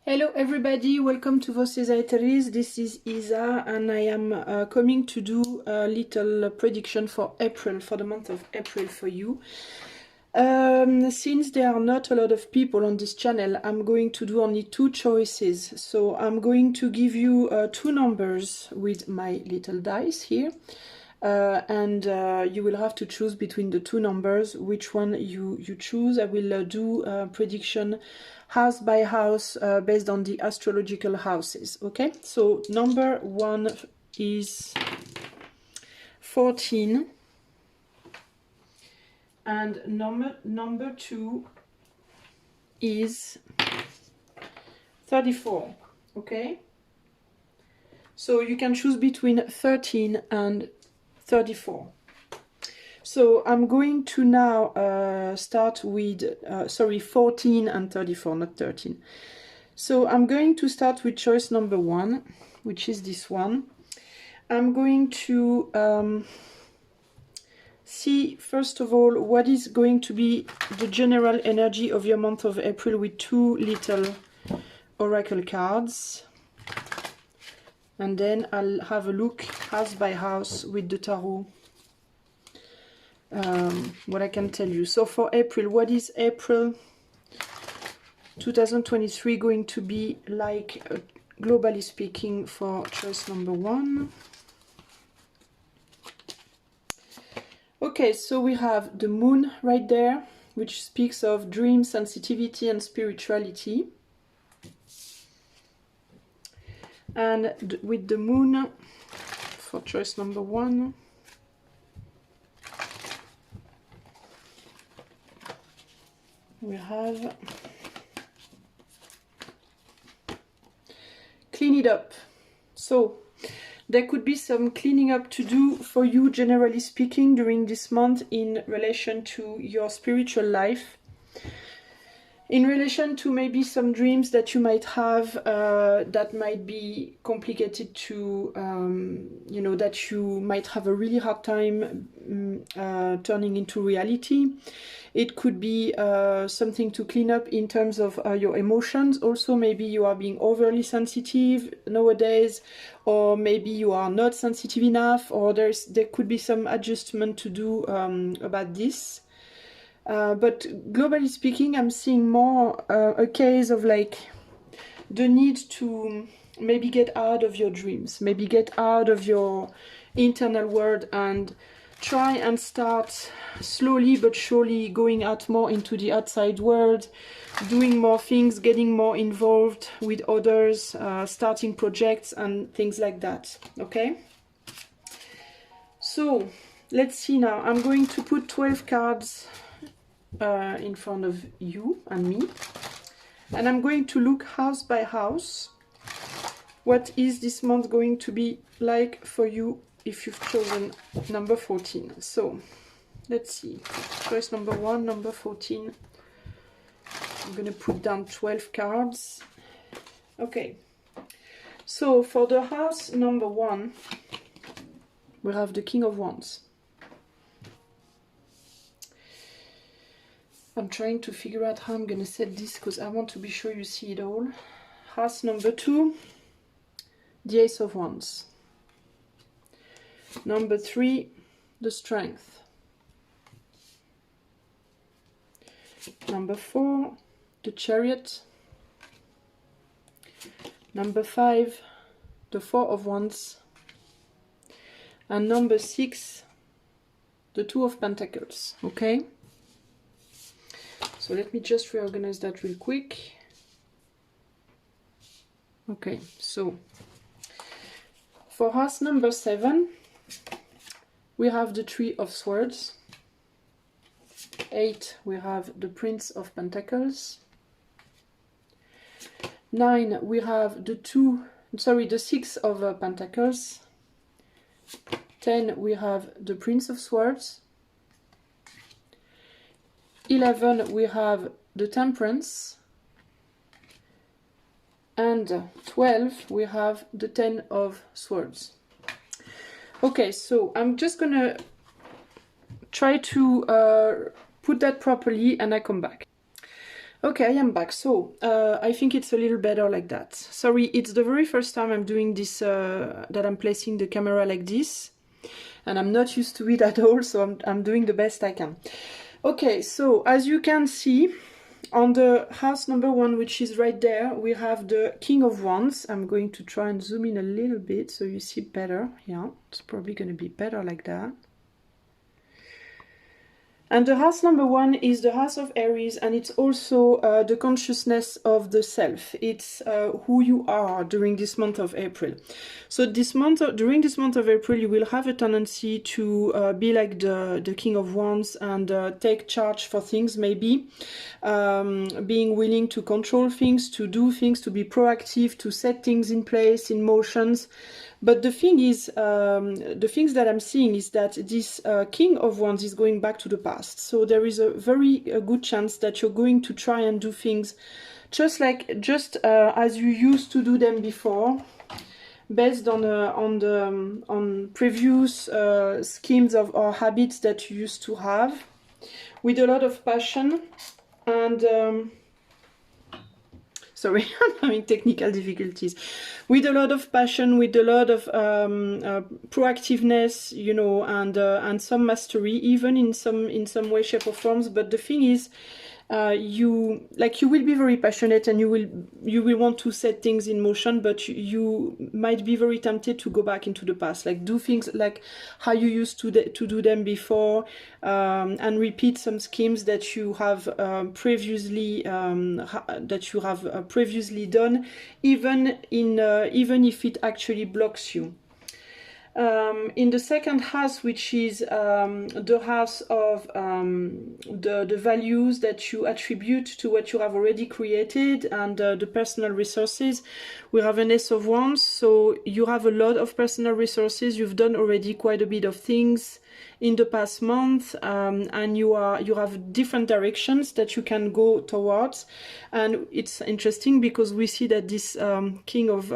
Hello everybody, welcome to Chapiters. This is Isa and I am coming to do a little prediction for April, for the month of April for you. Since there are not a lot of people on this channel, I'm going to do only two choices. So I'm going to give you two numbers with my little dice here. And you will have to choose between the two numbers which one you choose. I will do a prediction house by house based on the astrological houses. Okay, so number one is 14 and number two is 34. Okay, so you can choose between 13 and 34. So I'm going to now start with 14 and 34, not 13. So I'm going to start with choice number one, which is this one. I'm going to see first of all what is going to be the general energy of your month of April with two little oracle cards. And then I'll have a look house by house with the tarot, what I can tell you. So for April, what is April 2023 going to be like, globally speaking, for choice number one? Okay, so we have the moon right there, which speaks of dream, sensitivity and spirituality. And with the moon for choice number one, we have clean it up. So there could be some cleaning up to do for you, generally speaking, during this month in relation to your spiritual life. In relation to maybe some dreams that you might have that might be complicated to, you know, that you might have a really hard time turning into reality. It could be something to clean up in terms of your emotions. Also, maybe you are being overly sensitive nowadays, or maybe you are not sensitive enough, or there could be some adjustment to do about this. But globally speaking, I'm seeing more a case of like the need to maybe get out of your dreams, maybe get out of your internal world and try and start slowly but surely going out more into the outside world, doing more things, getting more involved with others, starting projects and things like that. Okay? So let's see now. I'm going to put 12 cards in front of you and me, and I'm going to look house by house what is this month going to be like for you if you've chosen number 14. So let's see, choice number one, number 14. I'm gonna put down 12 cards. Okay, so for the house number one, we have the King of Wands. I'm trying to figure out how I'm going to set this because I want to be sure you see it all. House number two, the Ace of Wands. Number three, the Strength. Number four, the Chariot. Number five, the Four of Wands. And number six, the Two of Pentacles. Okay? So let me just reorganize that real quick. Okay, so for house number 7, we have the Three of Swords. 8, we have the Prince of Pentacles. 9, we have the Six of Pentacles. 10, we have the Prince of Swords. 11, we have the Temperance, and 12, we have the Ten of Swords. Okay, so I'm just gonna try to put that properly and I come back. Okay, I am back. So, I think it's a little better like that. Sorry, it's the very first time I'm doing this, that I'm placing the camera like this. And I'm not used to it at all, so I'm doing the best I can. Okay, so as you can see, on the house number 1, which is right there, we have the King of Wands. I'm going to try and zoom in a little bit so you see better. Yeah, it's probably going to be better like that. And the house number 1 is the house of Aries, and it's also the consciousness of the self. It's who you are during this month of April. So during this month of April, you will have a tendency to be like the King of Wands and take charge for things, maybe being willing to control things, to do things, to be proactive, to set things in place, in motions. But the thing is, the things that I'm seeing is that this King of Wands is going back to the past. So there is a very good chance that you're going to try and do things just as you used to do them before, based on previous schemes or habits that you used to have, with a lot of passion and sorry, I'm having technical difficulties. With a lot of passion, with a lot of proactiveness, you know, and some mastery, even in some way, shape, or forms. But the thing is, you will be very passionate and you will want to set things in motion, but you might be very tempted to go back into the past, like do things like how you used to do them before, and repeat some schemes that you have previously done, even if it actually blocks you. In the second house, which is the house of the values that you attribute to what you have already created, and the personal resources, we have an Ace of Wands. So you have a lot of personal resources. You've done already quite a bit of things in the past month, and you have different directions that you can go towards. And it's interesting because we see that this King of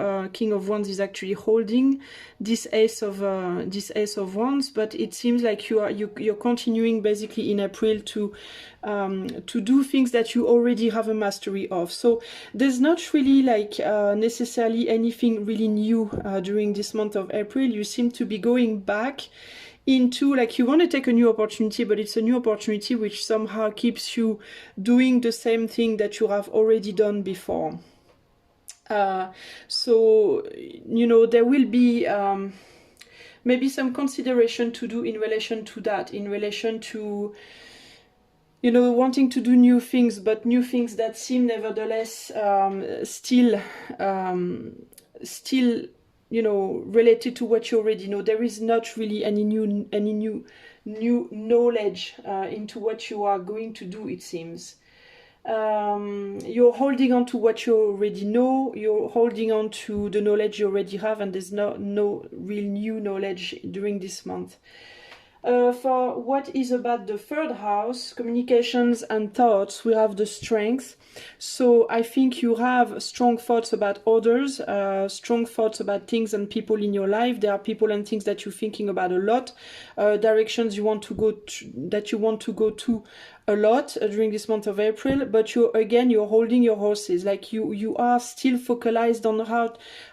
Wands is actually holding this Ace of Wands, but it seems like you're continuing basically in April to do things that you already have a mastery of. So there's not really like necessarily anything really new during this month of April. You seem to be going back into, like, you want to take a new opportunity, but it's a new opportunity which somehow keeps you doing the same thing that you have already done before. So, you know, there will be maybe some consideration to do in relation to that, in relation to, you know, wanting to do new things, but new things that seem nevertheless still you know, related to what you already know. There is not really any new knowledge into what you are going to do, it seems. You're holding on to what you already know, you're holding on to the knowledge you already have, and there's no real new knowledge during this month. For what is about the third house, communications and thoughts, we have the Strength. So I think you have strong thoughts about others, strong thoughts about things and people in your life. There are people and things that you're thinking about a lot, directions you want to go to a lot during this month of April, but you're holding your horses. Like you are still focalized on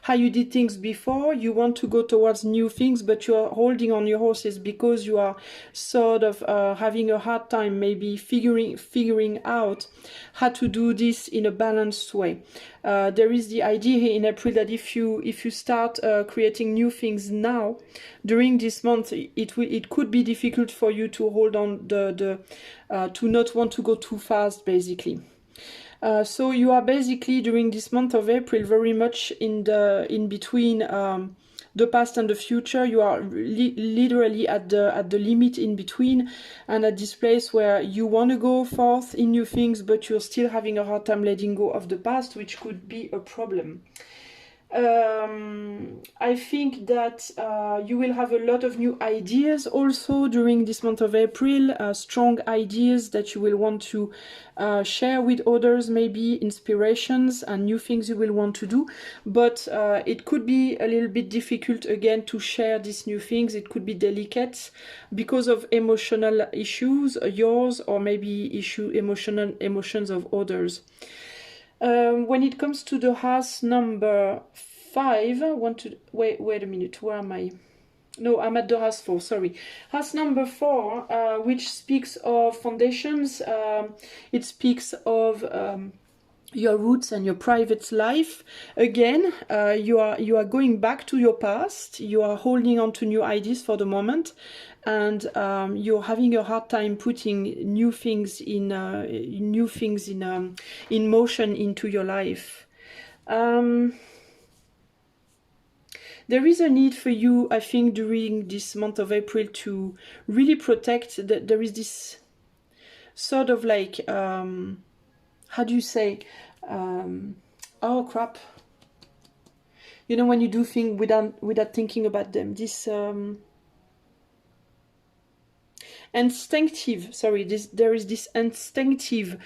how you did things before. You want to go towards new things, but you are holding on your horses because you are sort of having a hard time maybe figuring out how to do this in a balanced way. There is the idea here in April that if you start creating new things now during this month, it could be difficult for you to hold on to not want to go too fast, basically. So you are basically during this month of April very much in between the past and the future. You are literally at the limit in between, and at this place where you want to go forth in new things, but you're still having a hard time letting go of the past, which could be a problem. I think that you will have a lot of new ideas also during this month of April, strong ideas that you will want to share with others, maybe inspirations and new things you will want to do. But it could be a little bit difficult again to share these new things. It could be delicate because of emotional issues, yours, or maybe emotions of others. When it comes to the house number 5, wait a minute, where am I? No, I'm at the house 4, sorry. House number 4, which speaks of foundations, it speaks of your roots and your private life. Again, you are going back to your past, you are holding on to new ideas for the moment, and you're having a hard time putting new things in motion into your life. There is a need for you, I think, during this month of April to really protect that. There is this sort of like how do you say, oh crap, you know, when you do things without thinking about them, this instinctive, sorry, there is this instinctive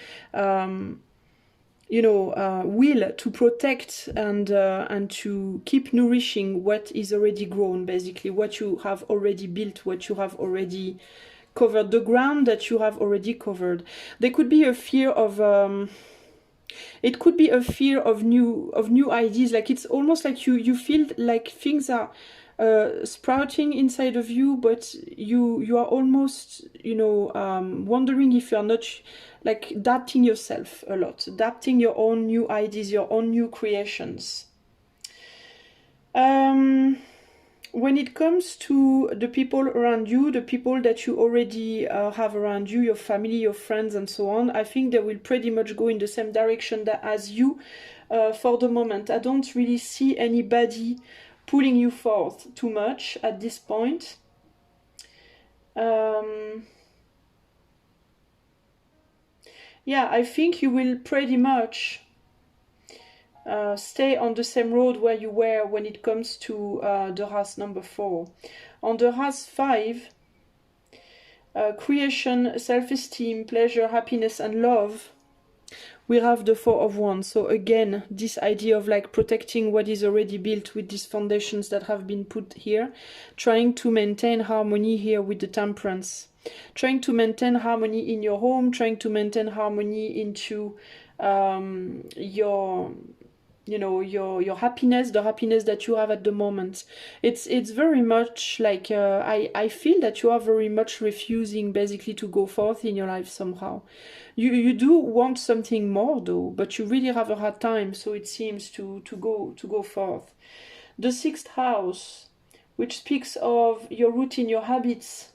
you know, will to protect and to keep nourishing what is already grown, basically what you have already built, what you have already covered, the ground that you have already covered. There could be a fear of it could be a fear of new ideas. Like it's almost like you feel like things are sprouting inside of you, but you are almost, you know, wondering if you're not like adapting yourself a lot, adapting your own new ideas, your own new creations. When it comes to the people around you, the people that you already have around you, your family, your friends, and so on, I think they will pretty much go in the same direction as you for the moment. I don't really see anybody pulling you forth too much at this point. Yeah, I think you will pretty much stay on the same road where you were when it comes to the house number 4. On the house 5, creation, self-esteem, pleasure, happiness, and love, we have the 4 of Wands. So again, this idea of like protecting what is already built with these foundations that have been put here, trying to maintain harmony here with the Temperance, trying to maintain harmony in your home, trying to maintain harmony into your, you know, your happiness, the happiness that you have at the moment. It's very much like I feel that you are very much refusing basically to go forth in your life somehow. You do want something more though, but you really have a hard time, so it seems, to go forth. The 6th house, which speaks of your routine, your habits,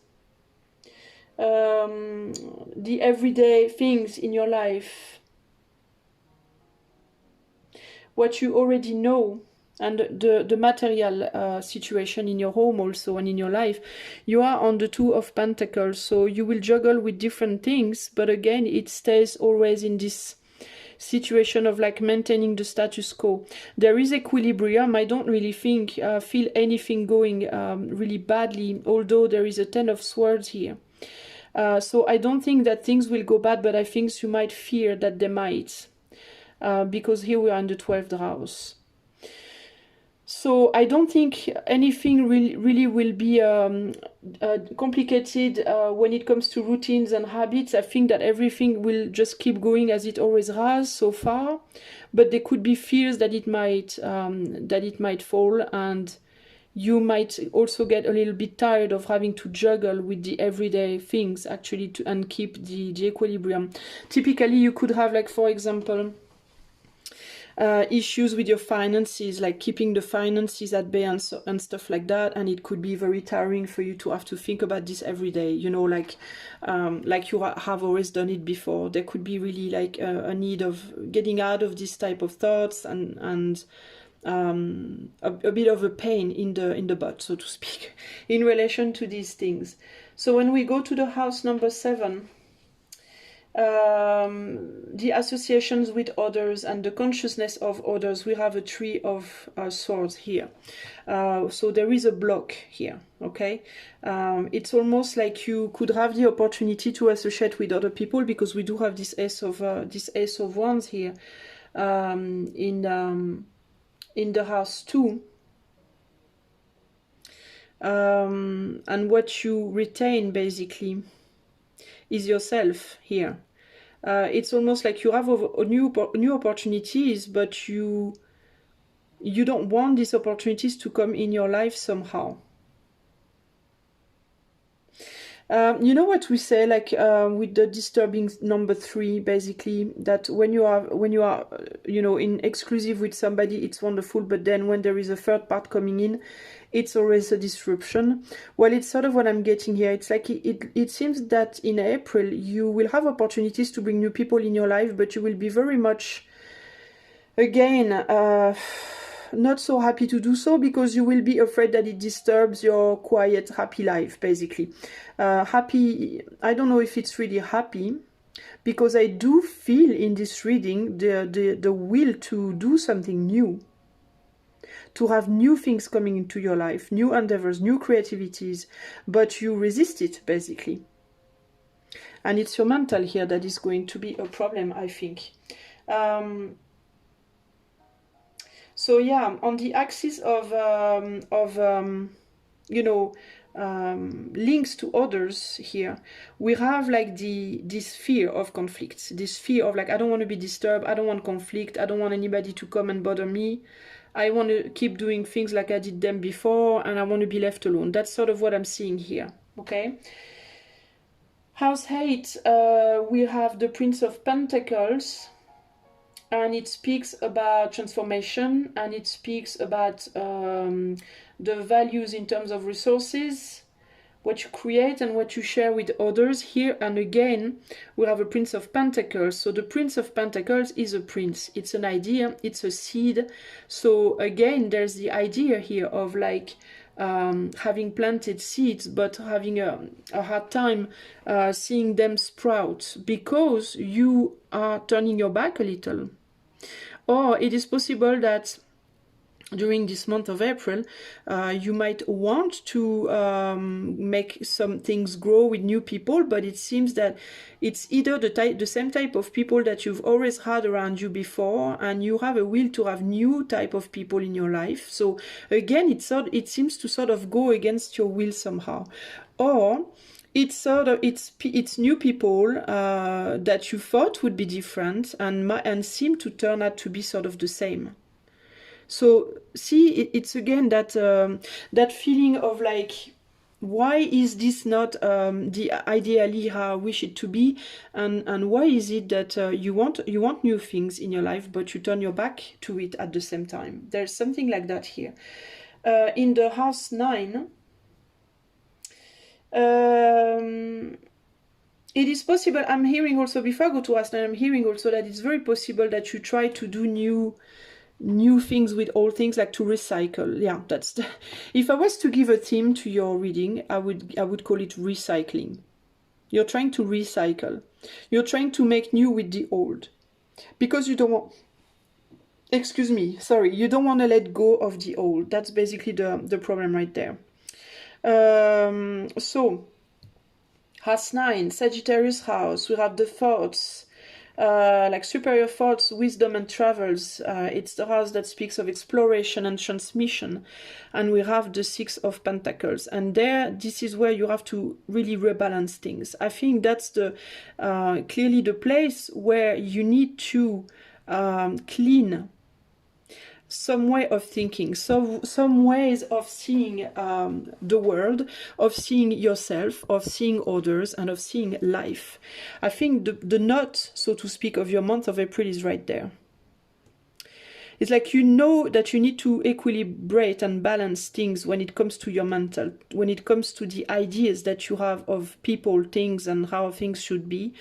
the everyday things in your life, what you already know, and the material situation in your home also and in your life. You are on the 2 of Pentacles, so you will juggle with different things, but again, it stays always in this situation of like maintaining the status quo. There is equilibrium. I don't really feel anything going really badly, although there is a 10 of Swords here. So I don't think that things will go bad, but I think you might fear that they might. Because here we are in the 12th house. So I don't think anything really will be complicated when it comes to routines and habits. I think that everything will just keep going as it always has so far. But there could be fears that it might fall, and you might also get a little bit tired of having to juggle with the everyday things actually and keep the equilibrium. Typically, you could have, like, for example, issues with your finances, like keeping the finances at bay and stuff like that, and it could be very tiring for you to have to think about this every day, you know, like you have always done it before. There could be really like a need of getting out of this type of thoughts and a bit of a pain in the butt, so to speak, in relation to these things. So when we go to the house number 7, The associations with others and the consciousness of others. We have a Three of Swords here. So there is a block here, okay? It's almost like you could have the opportunity to associate with other people, because we do have this Ace of Wands here in the house 2. And what you retain basically is yourself here. It's almost like you have new opportunities, but you don't want these opportunities to come in your life somehow. You know what we say, like with the disturbing number 3, basically, that when you are in exclusive with somebody, it's wonderful, but then when there is a third part coming in, it's always a disruption. Well, it's sort of what I'm getting here. It's like it seems that in April you will have opportunities to bring new people in your life, but you will be very much, again, not so happy to do so, because you will be afraid that it disturbs your quiet, happy life, basically. Happy, I don't know if it's really happy, because I do feel in this reading the will to do something new, to have new things coming into your life, new endeavors, new creativities, but you resist it, basically. And it's your mental here that is going to be a problem, I think. So yeah, on the axis of links to others here, we have like this fear of conflict, this fear of like, I don't want to be disturbed, I don't want conflict, I don't want anybody to come and bother me, I want to keep doing things like I did them before, and I want to be left alone. That's sort of what I'm seeing here, okay? House 8, we have the Prince of Pentacles, and it speaks about transformation, and it speaks about the values in terms of resources, what you create and what you share with others here. And again, we have a Prince of Pentacles. So the Prince of Pentacles is a prince. It's an idea, it's a seed. So again, there's the idea here of like having planted seeds, but having a hard time seeing them sprout, because you are turning your back a little. Or it is possible that during this month of April, you might want to make some things grow with new people, but it seems that it's either the same type of people that you've always had around you before, and you have a will to have new type of people in your life. So again, it seems to sort of go against your will somehow. Or it's new people that you thought would be different and seem to turn out to be sort of the same. So see, it's again that that feeling of like, why is this not ideally how I wish it to be, and why is it that you want new things in your life, but you turn your back to it at the same time? There's something like that here. In the house 9, it is possible, I'm hearing also, before I go to house 9, I'm hearing also that it's very possible that you try to do new things with old things, like to recycle. Yeah, that's if I was to give a theme to your reading, I would call it recycling. You're trying to recycle. You're trying to make new with the old, because you don't want, you don't want to let go of the old. That's basically the problem right there. So house 9, Sagittarius house, we have the thoughts, like superior thoughts, wisdom and travels. It's the house that speaks of exploration and transmission. And we have the 6 of Pentacles. And this is where you have to really rebalance things. I think that's clearly the place where you need to clean some way of thinking, some ways of seeing the world, of seeing yourself, of seeing others, and of seeing life. I think the knot, so to speak, of your month of April is right there. It's like you know that you need to equilibrate and balance things when it comes to your mental, when it comes to the ideas that you have of people, things, and how things should be.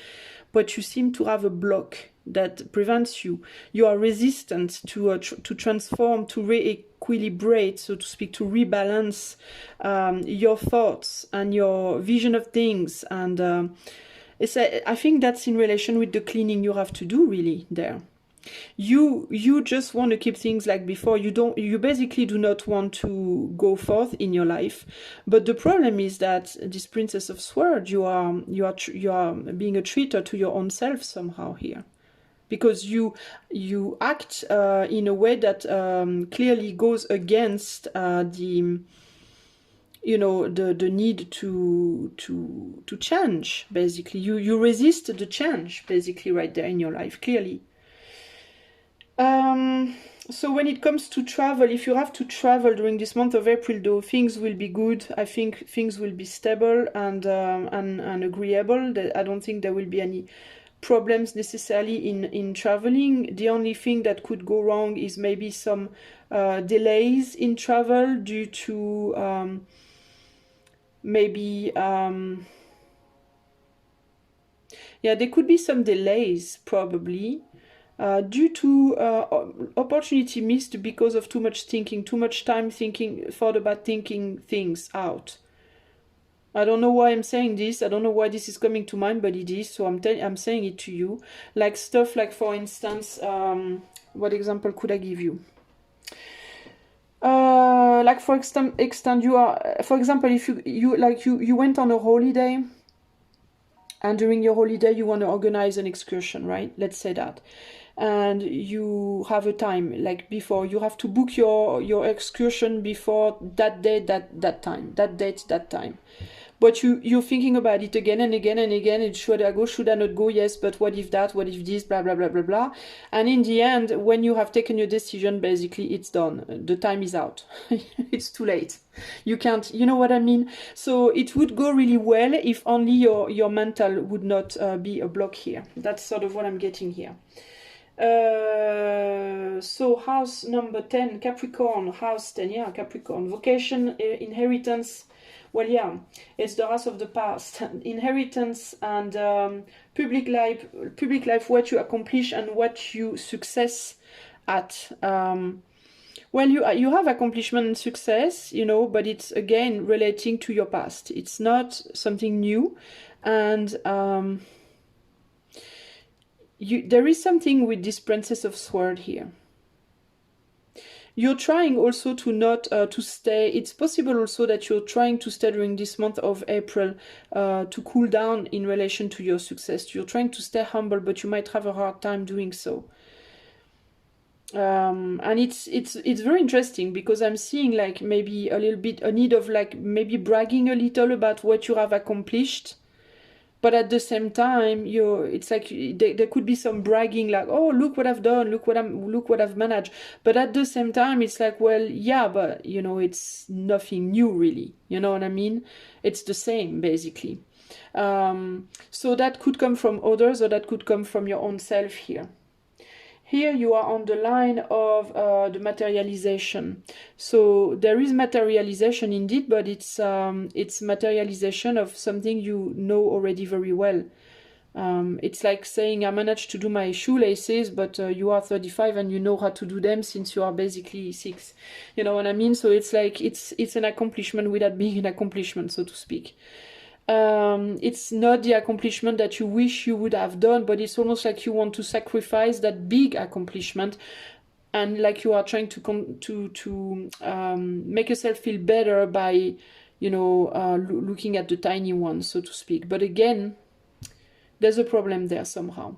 But you seem to have a block that prevents you. You are resistant to transform, to re-equilibrate, so to speak, to rebalance your thoughts and your vision of things. And I think that's in relation with the cleaning you have to do really there. You just want to keep things like before. You basically do not want to go forth in your life. But the problem is that this Princess of Swords, you are being a traitor to your own self somehow here, because you act in a way that clearly goes against the need to change. Basically, you resist the change basically right there in your life clearly. So when it comes to travel, if you have to travel during this month of April, though, things will be good. I think things will be stable and agreeable. I don't think there will be any problems necessarily in traveling. The only thing that could go wrong is maybe some delays in travel due to there could be some delays probably. Due to opportunity missed because of too much thinking, too much time thought about thinking things out. I don't know why I'm saying this. I don't know why this is coming to mind, but it is. So I'm saying it to you. Like stuff like, for instance, what example could I give you? Like for example, if you went on a holiday, and during your holiday you want to organize an excursion, right? Let's say that. And you have a time, like before, you have to book your excursion before that date, that time. But you're thinking about it again and again and again. Should I go? Should I not go? Yes, but what if that? What if this? Blah, blah, blah, blah, blah. And in the end, when you have taken your decision, basically it's done. The time is out. It's too late. You can't, you know what I mean? So it would go really well if only your mental would not be a block here. That's sort of what I'm getting here. So house number 10, Capricorn, house 10, yeah, Capricorn, vocation, inheritance. Well, yeah, it's the wrath of the past, inheritance and public life, what you accomplish and what you success at. Well, you have accomplishment and success, but it's again relating to your past. It's not something new, and there is something with this Princess of Swords here. You're trying also to not to stay. It's possible also that you're trying to stay during this month of April to cool down in relation to your success. You're trying to stay humble, but you might have a hard time doing so. And it's very interesting because I'm seeing like maybe a little bit a need of like maybe bragging a little about what you have accomplished. But at the same time, it's like there could be some bragging, like, oh, look what I've done, look what I've managed. But at the same time, it's like, well, yeah, but it's nothing new, really. You know what I mean? It's the same, basically. So that could come from others, or that could come from your own self here. Here you are on the line of the materialization. So there is materialization indeed, but it's materialization of something you know already very well. It's like saying I managed to do my shoelaces, but you are 35 and you know how to do them since you are basically 6. You know what I mean? So it's like it's an accomplishment without being an accomplishment, so to speak. It's not the accomplishment that you wish you would have done, but it's almost like you want to sacrifice that big accomplishment, and like you are trying to make yourself feel better by, looking at the tiny one, so to speak. But again, there's a problem there somehow.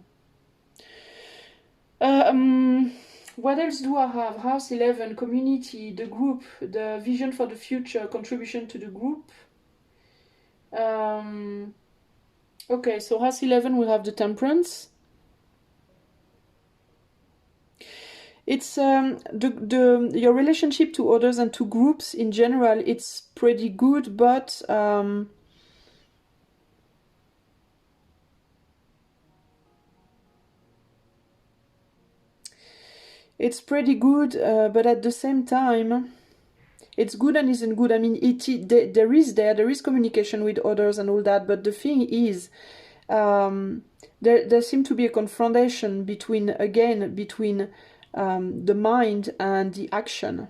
What else do I have? House 11, community, the group, the vision for the future, contribution to the group. Okay, so house 11 will have the temperance. It's your relationship to others and to groups in general, it's pretty good, but it's pretty good, but at the same time, it's good and isn't good. I mean, there is communication with others and all that, but the thing is, there seems to be a confrontation between the mind and the action.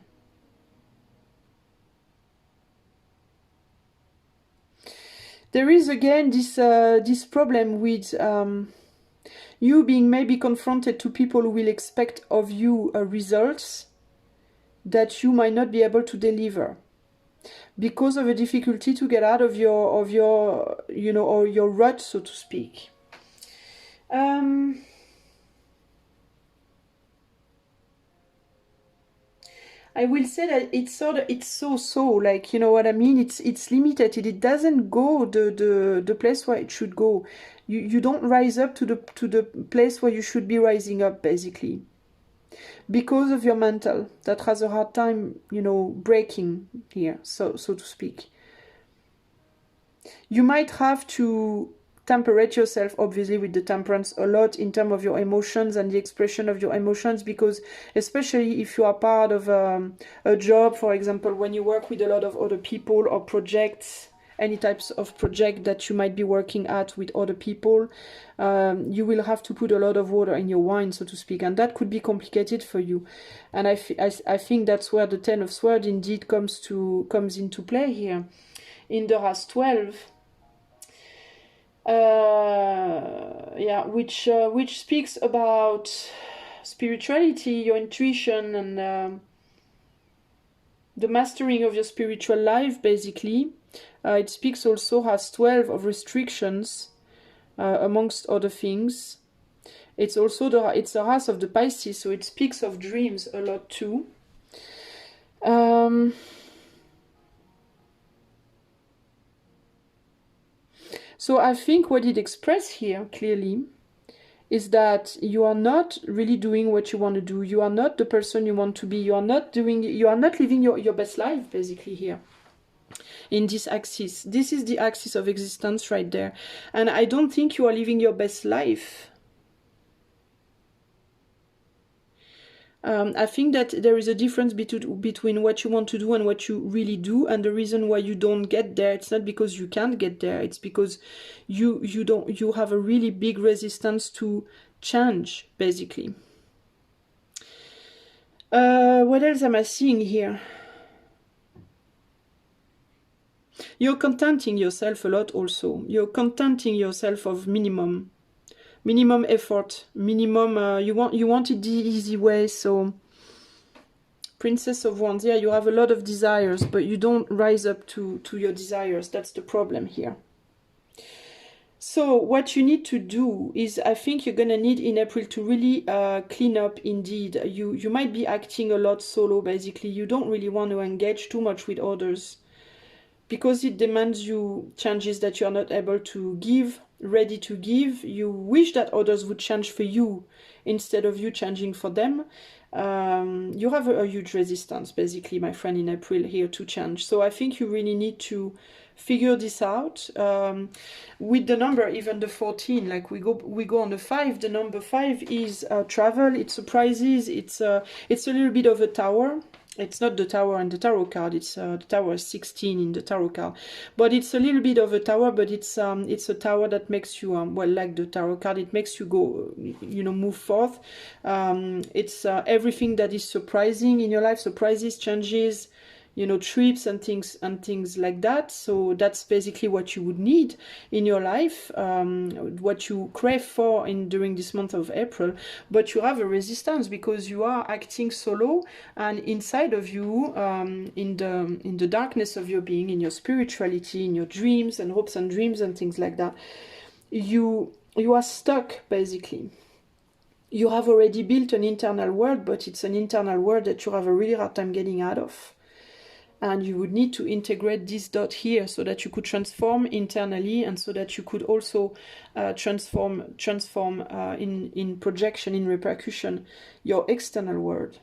There is again this problem with you being maybe confronted to people who will expect of you results that you might not be able to deliver because of a difficulty to get out of your you know, or your rut, so to speak. I will say that it's so like, you know what I mean, it's limited. It doesn't go the place where it should go. You don't rise up to the place where you should be rising up, basically, because of your mental that has a hard time, you know, breaking here, so to speak. You might have to temperate yourself, obviously, with the temperance a lot in terms of your emotions and the expression of your emotions, because especially if you are part of a job, for example, when you work with a lot of other people or projects, any types of project that you might be working at with other people, you will have to put a lot of water in your wine, so to speak, and that could be complicated for you. And I think that's where the Ten of Swords indeed comes into play here in the Ras 12. Yeah, which speaks about spirituality, your intuition, and the mastering of your spiritual life, basically. It speaks also, has 12 of restrictions, amongst other things. It's also it's a house of the Pisces, so it speaks of dreams a lot too. So I think what it expresses here clearly is that you are not really doing what you want to do. You are not the person you want to be. You are not living your best life, basically, here. In this axis. This is the axis of existence right there. And I don't think you are living your best life. I think that there is a difference between what you want to do and what you really do, and the reason why you don't get there, it's not because you can't get there, it's because you have a really big resistance to change, basically. What else am I seeing here? You're contenting yourself a lot also. You're contenting yourself of minimum effort, minimum, you want it the easy way. So Princess of Wands, yeah, you have a lot of desires, but you don't rise up to your desires. That's the problem here. So what you need to do is, I think you're gonna need in April to really clean up indeed. You might be acting a lot solo, basically. You don't really want to engage too much with others, because it demands you changes that you are not able to give, ready to give. You wish that others would change for you instead of you changing for them. You have a huge resistance, basically, my friend, in April here to change. So I think you really need to figure this out. With the number, even the 14, like we go on the 5. The number 5 is travel, it's surprises, it's a little bit of a tower. It's not the tower in the tarot card, it's the tower 16 in the tarot card. But it's a little bit of a tower, but it's a tower that makes you, well, like the tarot card, it makes you go, you know, move forth. It's everything that is surprising in your life, surprises, changes, you know, trips and things like that. So that's basically what you would need in your life, what you crave for during this month of April. But you have a resistance because you are acting solo, and inside of you, in the darkness of your being, in your spirituality, in your dreams and hopes and dreams and things like that, you are stuck, basically. You have already built an internal world, but it's an internal world that you have a really hard time getting out of. And you would need to integrate this dot here so that you could transform internally, and so that you could also transform in projection, in repercussion, your external world.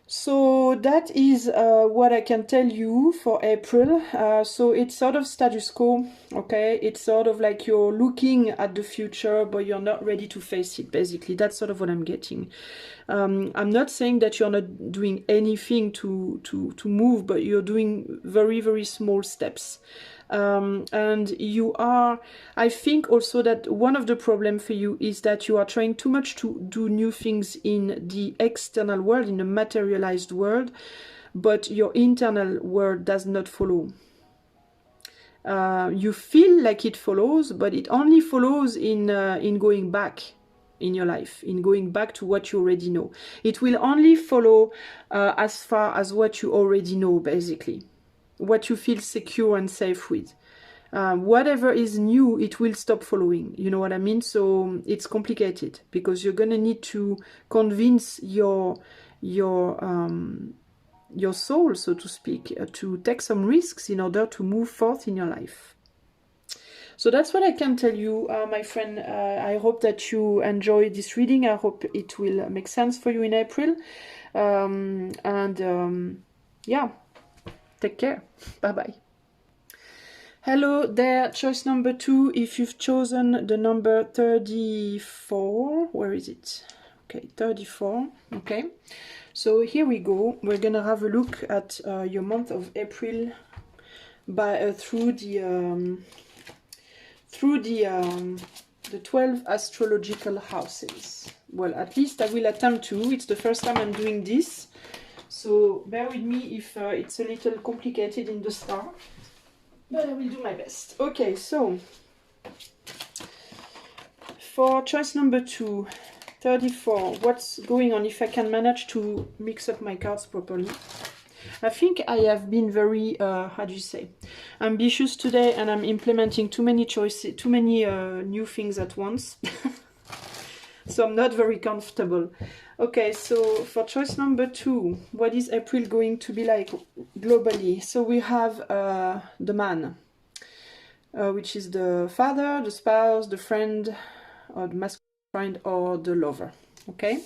So that is what I can tell you for April. So it's sort of status quo, okay? It's sort of like you're looking at the future, but you're not ready to face it, basically. That's sort of what I'm getting. I'm not saying that you're not doing anything to move, but you're doing very, very small steps. And you are, I think also that one of the problems for you is that you are trying too much to do new things in the external world, in the materialized world, but your internal world does not follow. You feel like it follows, but it only follows in going back in your life, in going back to what you already know. It will only follow as far as what you already know, basically, what you feel secure and safe with. Whatever is new, it will stop following. You know what I mean? So it's complicated because you're gonna need to convince your soul, so to speak, to take some risks in order to move forth in your life. So that's what I can tell you, my friend. I hope that you enjoy this reading. I hope it will make sense for you in April. Yeah, take care. Bye-bye. Hello there, choice number 2. If you've chosen the number 34, where is it? Okay, 34, okay. So here we go. We're gonna have a look at your month of April by through the 12 astrological houses. Well, at least I will attempt to. It's the first time I'm doing this, so bear with me if it's a little complicated in the start, but I will do my best. Okay, so for choice number 2, 34, what's going on? If I can manage to mix up my cards properly. I think I have been very, how do you say, ambitious today, and I'm implementing too many choices, too many new things at once. So I'm not very comfortable. Okay, so for choice number 2, what is April going to be like globally? So we have the man, which is the father, the spouse, the friend, or the masculine friend, or the lover. Okay?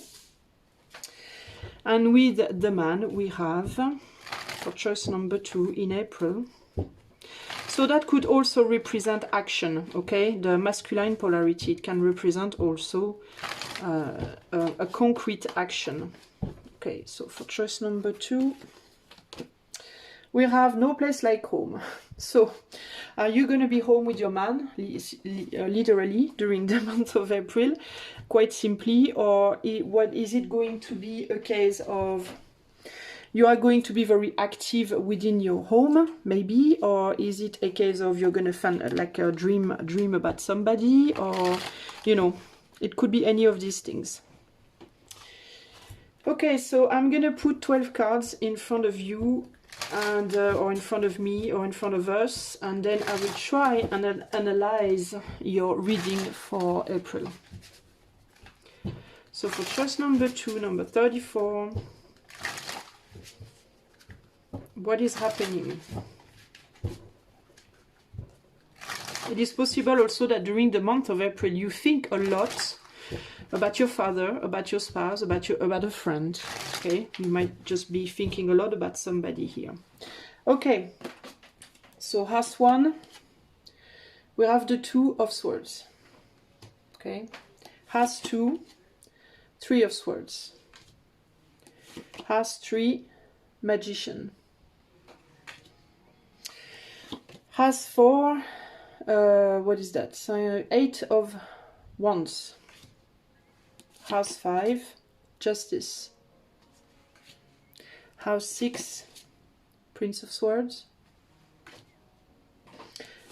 And with the man, we have, for choice number 2 in April, so that could also represent action, okay? The masculine polarity, it can represent also a concrete action. Okay, so for choice number 2, we have no place like home. So, are you going to be home with your man, literally, during the month of April, quite simply, or what is it going to be a case of you are going to be very active within your home, maybe, or is it a case of you're going to find like a dream about somebody, or, you know, it could be any of these things. Okay, so I'm going to put 12 cards in front of you, and or in front of me, or in front of us, and then I will try and analyze your reading for April. So for choice number 2, number 34, what is happening? It is possible also that during the month of April you think a lot about your father, about your spouse, about a friend. Okay, you might just be thinking a lot about somebody here. Okay, so house 1, we have the 2 of Swords. Okay, house 2, 3 of Swords. House 3, Magician. House 4, what is that? 8 of Wands. House 5, Justice. House 6, Prince of Swords.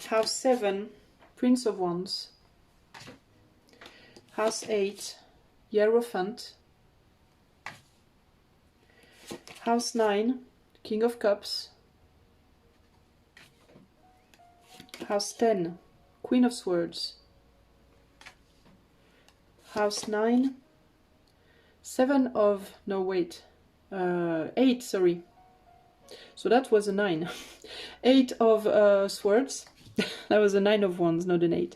House 7, Prince of Wands. House 8, Hierophant. House 9, King of Cups. House 10, Queen of Swords. House 9, 7 of, no wait, 8, sorry. So that was a 9. 8 of Swords. That was a 9 of Wands, not an 8.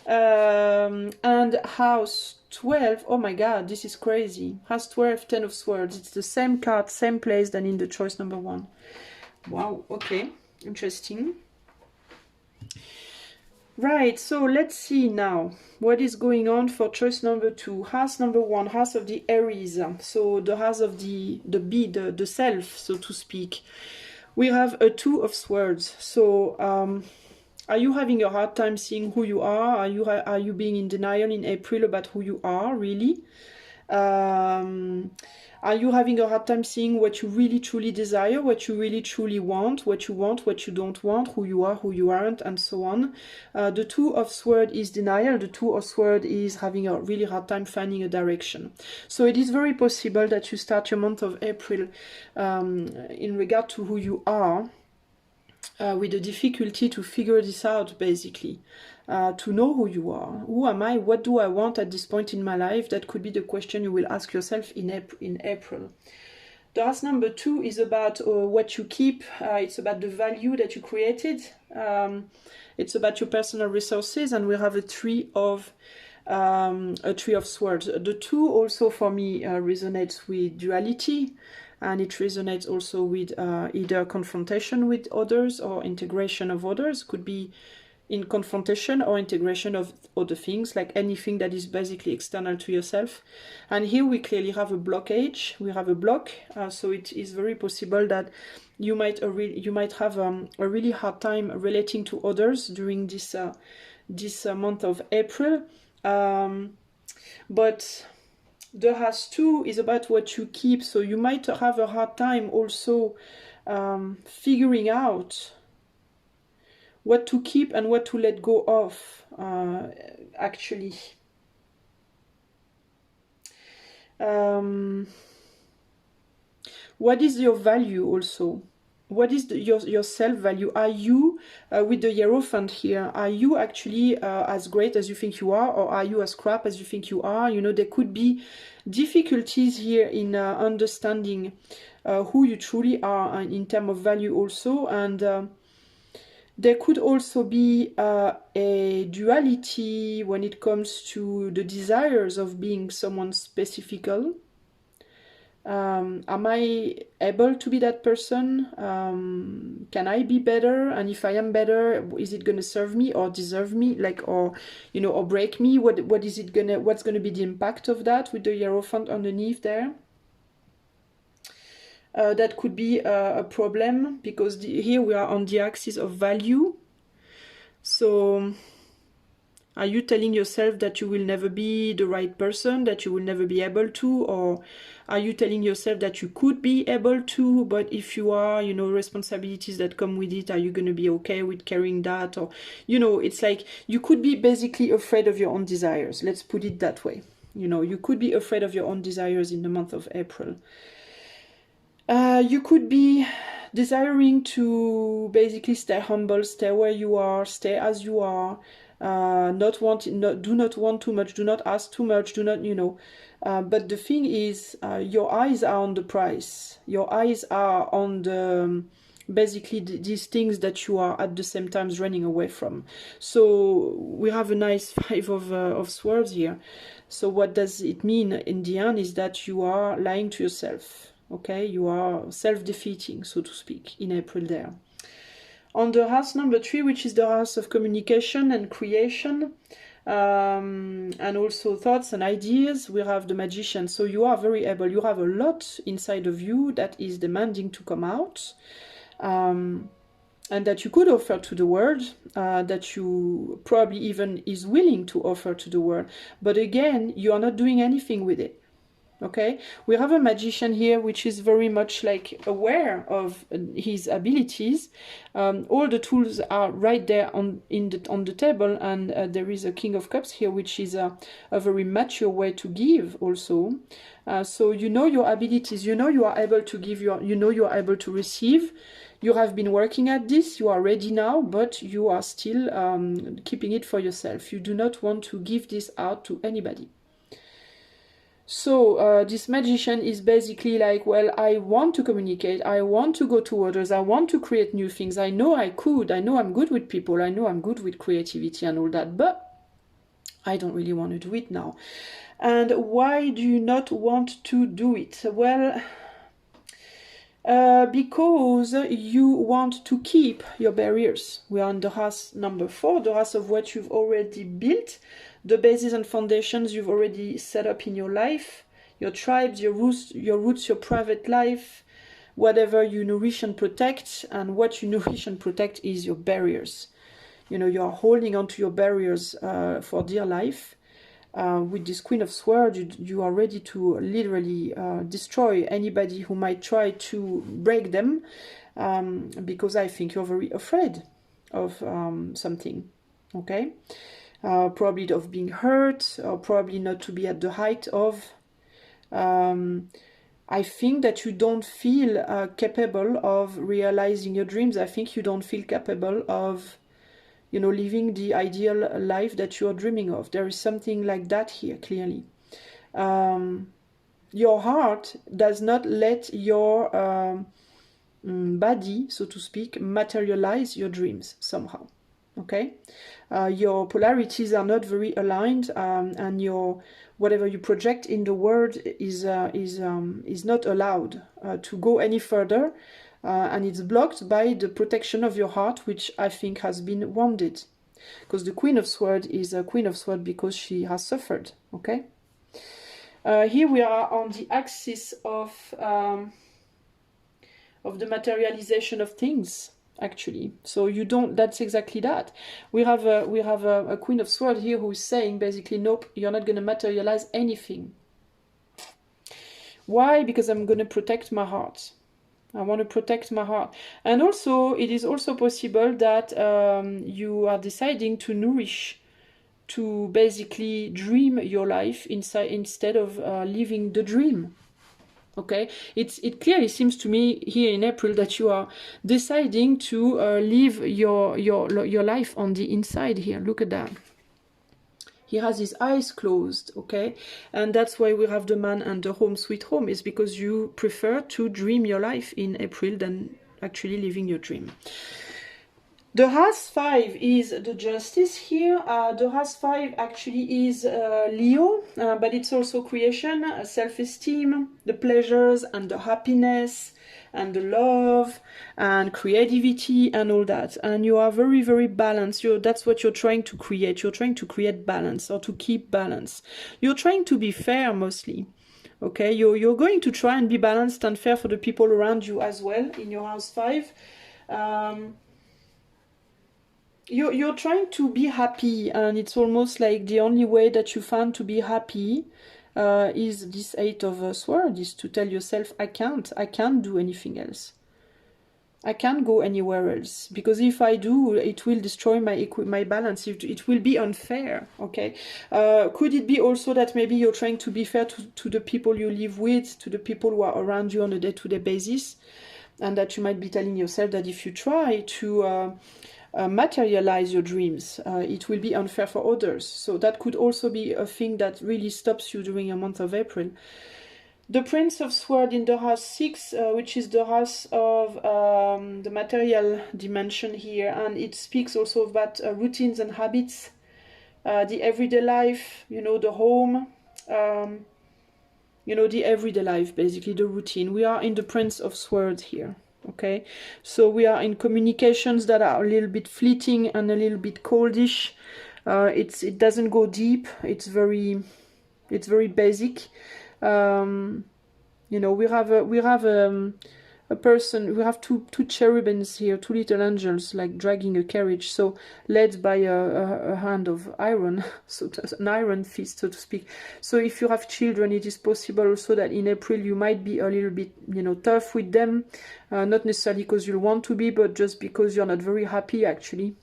And House 12, oh my god, this is crazy. House 12, 10 of Swords. It's the same card, same place than in the choice number 1. Wow, okay, interesting. Right, so let's see now what is going on for choice number 2. House number 1, house of the Aries. So the house of the self, so to speak. We have a 2 of Swords. So are you having a hard time seeing who you are? Are you being in denial in April about who you are, really? Are you having a hard time seeing what you really truly desire, what you really truly want, what you don't want, who you are, who you aren't, and so on? The Two of Swords is denial. The Two of Swords is having a really hard time finding a direction. So it is very possible that you start your month of April in regard to who you are with a difficulty to figure this out, basically. To know who you are. Who am I? What do I want at this point in my life? That could be the question you will ask yourself in April. The house number 2 is about what you keep. It's about the value that you created. It's about your personal resources, and we have a Three of Swords. The 2 also for me resonates with duality, and it resonates also with either confrontation with others or integration of others. Could be in confrontation or integration of other things, like anything that is basically external to yourself. And here we clearly have a blockage. We have a block, so it is very possible that you might have a really hard time relating to others during this month of April. But the House 2 is about what you keep, so you might have a hard time also figuring out what to keep and what to let go of, actually. What is your value also? What is your self-value? Are you, with the Hierophant here, are you actually as great as you think you are, or are you as crap as you think you are? You know, there could be difficulties here in understanding who you truly are, and in terms of value also, and there could also be a duality when it comes to the desires of being someone specific. Am I able to be that person? Can I be better? And if I am better, is it going to serve me or deserve me? Like, or, you know, or break me? What's going to be the impact of that with the Hierophant underneath there? That could be a problem, because here we are on the axis of value. So are you telling yourself that you will never be the right person, that you will never be able to, or are you telling yourself that you could be able to, but if you are, you know, responsibilities that come with it, are you going to be okay with carrying that? Or, you know, it's like you could be basically afraid of your own desires. Let's put it that way. You know, you could be afraid of your own desires in the month of April. You could be desiring to basically stay humble, stay where you are, stay as you are, do not want too much, do not ask too much, do not, you know. But the thing is, your eyes are on the prize. Your eyes are on the basically these things that you are at the same time running away from. So we have a nice Five of Swords here. So what does it mean in the end is that you are lying to yourself. Okay, you are self-defeating, so to speak, in April there. On the house number 3, which is the house of communication and creation, and also thoughts and ideas, we have the Magician. So you are very able. You have a lot inside of you that is demanding to come out, and that you could offer to the world, that you probably even is willing to offer to the world. But again, you are not doing anything with it. Okay, we have a Magician here which is very much like aware of his abilities. All the tools are right there on the table, and there is a King of Cups here, which is a very mature way to give also. So you know your abilities, you know you are able to give, you know you are able to receive. You have been working at this, you are ready now, but you are still keeping it for yourself. You do not want to give this out to anybody. So this Magician is basically like, well, I want to communicate, I want to go to others, I want to create new things, I know I could, I know I'm good with people, I know I'm good with creativity and all that, but I don't really want to do it now. And why do you not want to do it? Well, because you want to keep your barriers. We are on the house number 4, the house of what you've already built, the bases and foundations you've already set up in your life, your tribes, your roots, your private life, whatever you nourish and protect. And what you nourish and protect is your barriers. You know, you are holding on to your barriers for dear life. with this Queen of Swords, you are ready to literally destroy anybody who might try to break them, because I think you're very afraid of something, okay? Probably of being hurt, or probably not to be at the height of. I think that you don't feel capable of realizing your dreams. I think you don't feel capable of, you know, living the ideal life that you are dreaming of. There is something like that here, clearly. Your heart does not let your body, so to speak, materialize your dreams somehow. Okay, your polarities are not very aligned, and your whatever you project in the world is not allowed to go any further, and it's blocked by the protection of your heart, which I think has been wounded, because the Queen of Swords is a Queen of Swords because she has suffered. Okay, here we are on the axis of the materialization of things, actually. So you don't, that's exactly that. We have a Queen of Swords here who is saying basically, nope, you're not going to materialize anything. Why? Because I'm going to protect my heart. I want to protect my heart. And also, it is also possible that you are deciding to nourish, to basically dream your life instead of living the dream. Okay, it clearly seems to me here in April that you are deciding to live your life on the inside here. Look at that. He has his eyes closed, okay? And that's why we have the man and the home sweet home, is because you prefer to dream your life in April than actually living your dream. The Has 5 is the Justice here. The Has 5 actually is Leo, but it's also creation, self-esteem, the pleasures and the happiness and the love and creativity and all that. And you are very, very balanced. That's what you're trying to create. You're trying to create balance, or to keep balance. You're trying to be fair mostly. Okay, you're going to try and be balanced and fair for the people around you as well in your House 5. You're trying to be happy, and it's almost like the only way that you found to be happy is this 8 of Swords, is to tell yourself, I can't do anything else. I can't go anywhere else, because if I do, it will destroy my balance. It will be unfair, okay? Could it be also that maybe you're trying to be fair to the people you live with, to the people who are around you on a day-to-day basis, and that you might be telling yourself that if you try to materialize your dreams, it will be unfair for others. So that could also be a thing that really stops you during a month of April. The Prince of Swords in the House 6, which is the house of the material dimension here, and it speaks also about routines and habits, the everyday life, you know, the home, you know, the everyday life, basically the routine. We are in the Prince of Swords here. Okay, so we are in communications that are a little bit fleeting and a little bit coldish. It doesn't go deep. It's very basic. You know, we have a person. We have two cherubims here, two little angels, like dragging a carriage. So led by a hand of iron, so an iron fist, so to speak. So if you have children, it is possible also that in April you might be a little bit, you know, tough with them. Not necessarily because you want to be, but just because you're not very happy, actually.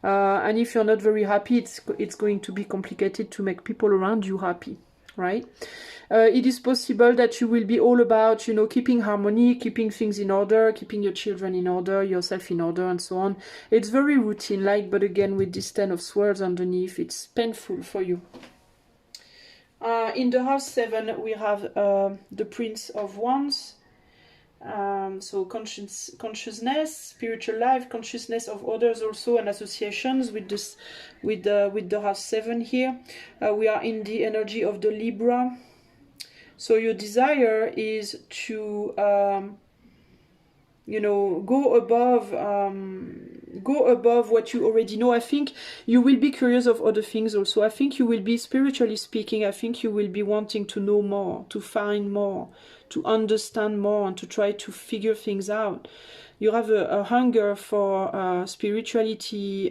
And if you're not very happy, it's going to be complicated to make people around you happy, right? It is possible that you will be all about, you know, keeping harmony, keeping things in order, keeping your children in order, yourself in order, and so on. It's very routine-like, but again, with this 10 of Swords underneath, it's painful for you. In the House 7, we have the Prince of Wands. So consciousness, spiritual life, consciousness of others also, and associations with this, with the House 7 here. We are in the energy of the Libra. So your desire is to you know, go above what you already know. I think you will be curious of other things also. I think you will be, spiritually speaking, I think you will be wanting to know more, to find more, to understand more, and to try to figure things out. You have a hunger for spirituality,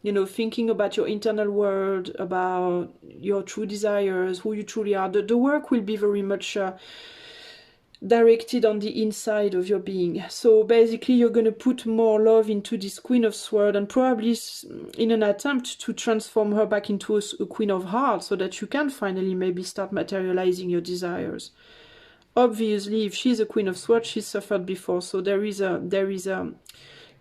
you know, thinking about your internal world, about your true desires, who you truly are. The work will be very much directed on the inside of your being. So basically you're going to put more love into this Queen of Swords, and probably in an attempt to transform her back into a Queen of Hearts, so that you can finally maybe start materializing your desires. Obviously, if she's a Queen of Swords, she's suffered before, so there is a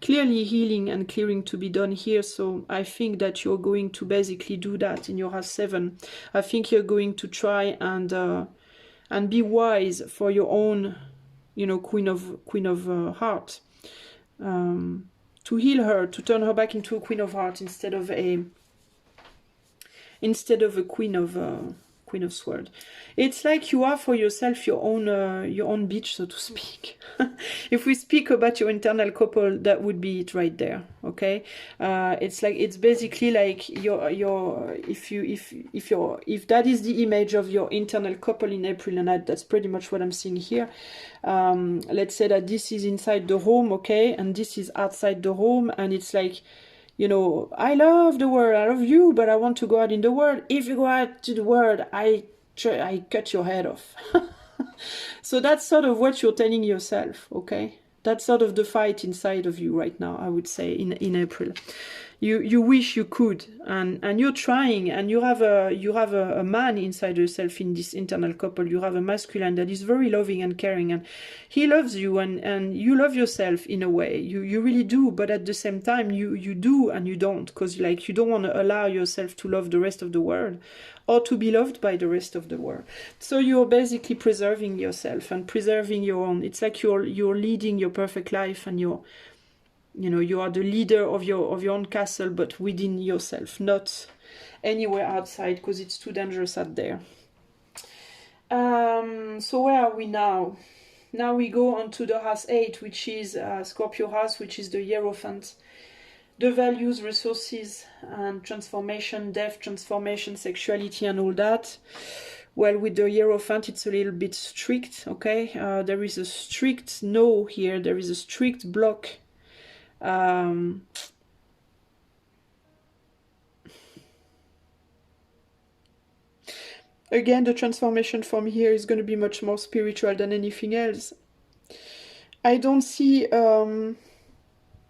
clearly healing and clearing to be done here. So I think that you're going to basically do that in your House 7. I think you're going to try and be wise for your own, you know, Queen of Heart, to heal her, to turn her back into a Queen of Heart instead of a Queen of Swords. It's like you are for yourself your own beach, so to speak. If we speak about your internal couple, that would be it right there. Okay, it's basically like if that is the image of your internal couple in April, and that's pretty much what I'm seeing here. Let's say that this is inside the home, okay, and this is outside the home, and it's like, you know, I love the world, I love you, but I want to go out in the world. If you go out to the world, I cut your head off. So that's sort of what you're telling yourself, okay? That's sort of the fight inside of you right now, I would say, in April. You wish you could, and you're trying, and you have a man inside yourself in this internal couple. You have a masculine that is very loving and caring, and he loves you, and you love yourself in a way. You really do, but at the same time you do and you don't, because like you don't want to allow yourself to love the rest of the world, or to be loved by the rest of the world. So you're basically preserving yourself and preserving your own. It's like you're leading your perfect life, and you are the leader of your own castle, but within yourself, not anywhere outside, because it's too dangerous out there. So where are we now? Now we go on to the House 8, which is Scorpio House, which is the Hierophant. The values, resources, and transformation, death, transformation, sexuality, and all that. Well, with the Hierophant, it's a little bit strict, okay? There is a strict no here. There is a strict block. Again, the transformation from here is going to be much more spiritual than anything else. I don't see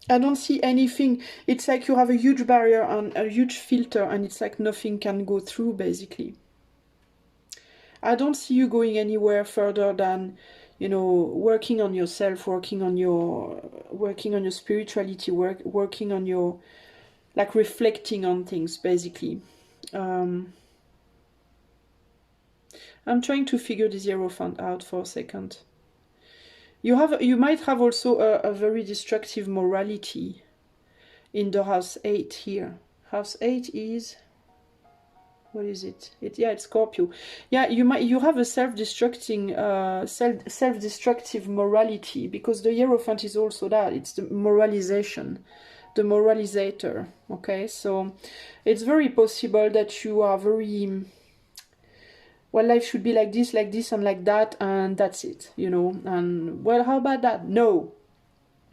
anything. It's like you have a huge barrier and a huge filter, and it's like nothing can go through, basically. I don't see you going anywhere further than, you know, working on yourself, working on your spirituality, working on your, like, reflecting on things, basically. I'm trying to figure this Hierophant out for a second. You might have also a very destructive morality in the House 8 here. House 8 is, what is it? It's Scorpio. Yeah, you have a self-destructive morality, because the Hierophant is also that. It's the moralization, the moralizator. Okay, so it's very possible that you are very, well, life should be like this, and like that, and that's it, you know. And, well, how about that? No,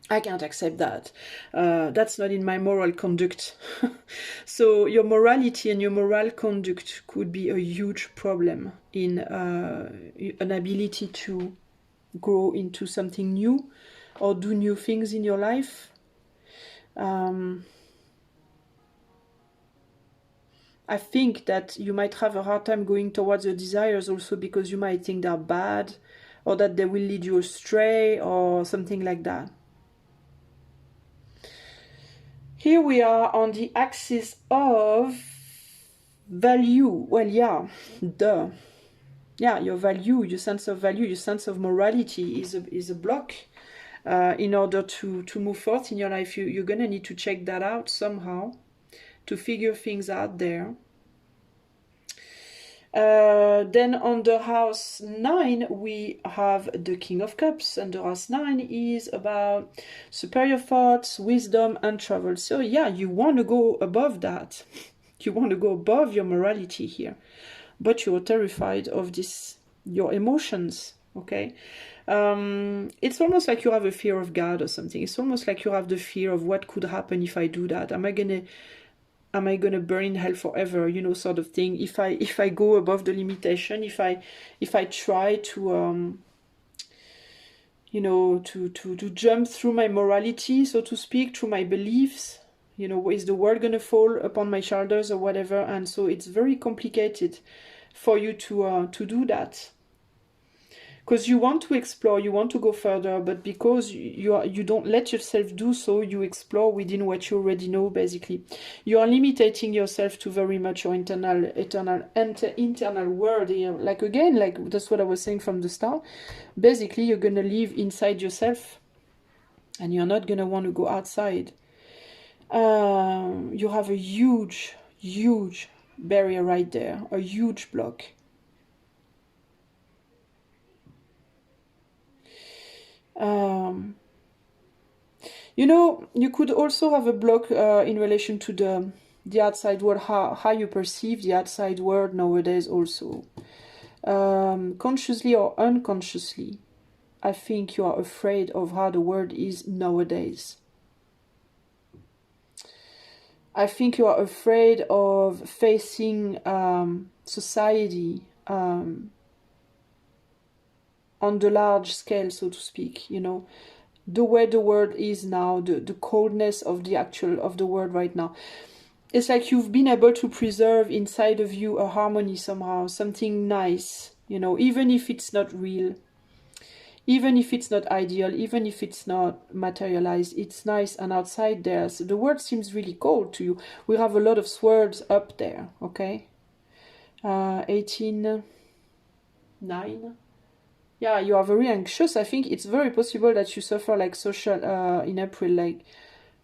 I can't accept that. That's not in my moral conduct. So your morality and your moral conduct could be a huge problem in an ability to grow into something new or do new things in your life. I think that you might have a hard time going towards your desires also, because you might think they're bad, or that they will lead you astray, or something like that. Here we are on the axis of value. Well, yeah, your value, your sense of value, your sense of morality is a block. In order to move forth in your life, you're gonna need to check that out somehow, to figure things out there. Then on the House 9 we have the King of Cups, and the House 9 is about superior thoughts, wisdom, and travel. So yeah, you want to go above that. You want to go above your morality here, but you're terrified of your emotions, okay? It's almost like you have a fear of God or something. It's almost like you have the fear of what could happen if I do that. Am I gonna am I gonna burn in hell forever, you know, sort of thing. If I go above the limitation, if I try to you know, to jump through my morality, so to speak, through my beliefs, you know, is the world gonna fall upon my shoulders or whatever? And so it's very complicated for you to do that. Because you want to explore, you want to go further, but because you don't let yourself do so, you explore within what you already know, basically. You are limiting yourself to very much your internal world here. Like, again, like, that's what I was saying from the start. Basically, you're going to live inside yourself, and you're not going to want to go outside. You have a huge, huge barrier right there, a huge block. You know, you could also have a block in relation to the outside world, how you perceive the outside world nowadays also. Consciously or unconsciously, I think you are afraid of how the world is nowadays. I think you are afraid of facing society on the large scale, so to speak, you know, the way the world is now, the coldness of the world right now. It's like you've been able to preserve inside of you a harmony somehow, something nice, you know, even if it's not real, even if it's not ideal, even if it's not materialized, it's nice. And outside there, so the world seems really cold to you. We have a lot of swords up there, okay? 18, 9. Yeah, you are very anxious. I think it's very possible that you suffer like social, in April, like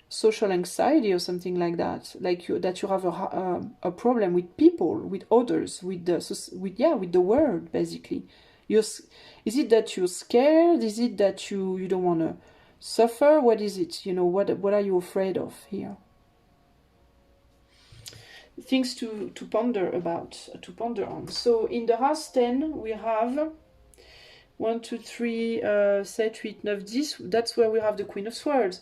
social anxiety or something like that. Like that you have a problem with people, with others, with the world, basically. Is it that you're scared? Is it that you don't want to suffer? What is it? You know, what are you afraid of here? Things to ponder about, to ponder on. So in the house 10, we have 1, 2, 3, 7, 8, 9, 10. That's where we have the Queen of Swords.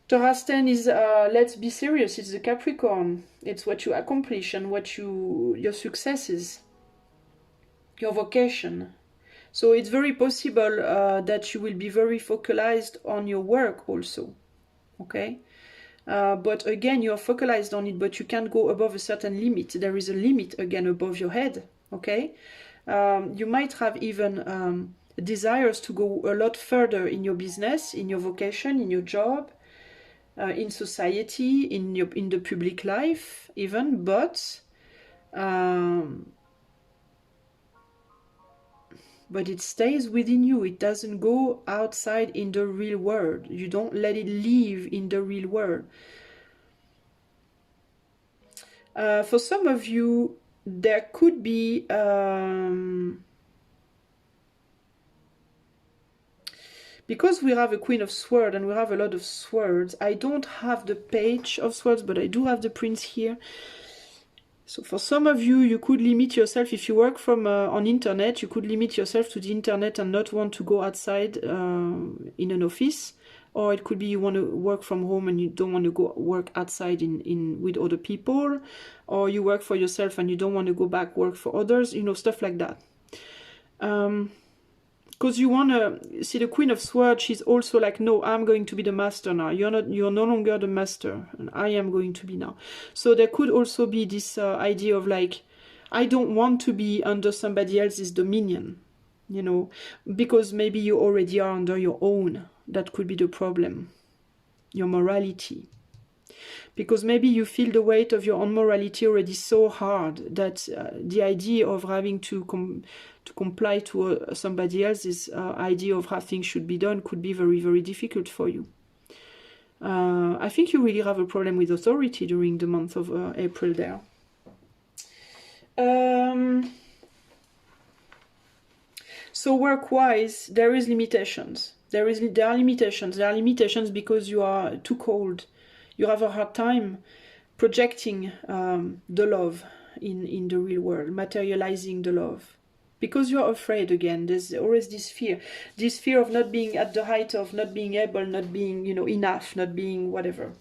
The house 10 is let's be serious. It's the Capricorn. It's what you accomplish and what your successes, your vocation. So it's very possible that you will be very focalized on your work also, okay? But again, you're focalized on it, but you can't go above a certain limit. There is a limit, again, above your head, okay? You might have even desires to go a lot further in your business, in your vocation, in your job, in society, in the public life even, but it stays within you. It doesn't go outside in the real world. You don't let it live in the real world. For some of you, there could be because we have a Queen of Swords and we have a lot of swords. I don't have the Page of Swords, but I do have the Prince here. So for some of you, you could limit yourself. If you work from on internet, you could limit yourself to the internet and not want to go outside in an office. Or it could be you want to work from home and you don't want to go work outside with other people. Or you work for yourself and you don't want to go back work for others. You know, stuff like that. Because you want to see the Queen of Swords. She's also like, no, I'm going to be the master now. You're no longer the master, and I am going to be now. So there could also be this idea of like, I don't want to be under somebody else's dominion, you know, because maybe you already are under your own. That could be the problem. Your morality. Because maybe you feel the weight of your own morality already so hard that the idea of having to comply to somebody else's idea of how things should be done could be very, very difficult for you. I think you really have a problem with authority during the month of April there. So work-wise, there is limitations. There are limitations. There are limitations because you are too cold. You have a hard time projecting the love in the real world, materializing the love. Because you're afraid again. There's always this fear of not being at the height of, not being able, not being, you know, enough, not being whatever,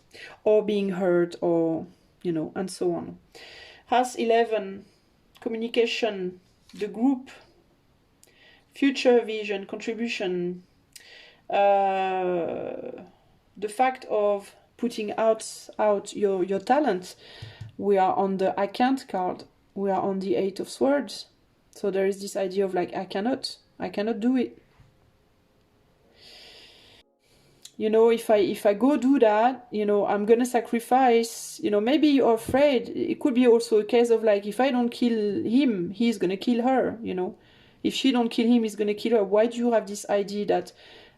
or being hurt, or you know, and so on. House 11, communication, the group, future vision, contribution, the fact of putting out your talent. We are on the I can't card. We are on the 8 of Swords. So there is this idea of like, I cannot do it. You know, if I go do that, you know, I'm gonna sacrifice, you know, maybe you're afraid. It could be also a case of like, if I don't kill him, he's gonna kill her, you know. If she don't kill him, he's gonna kill her. Why do you have this idea that,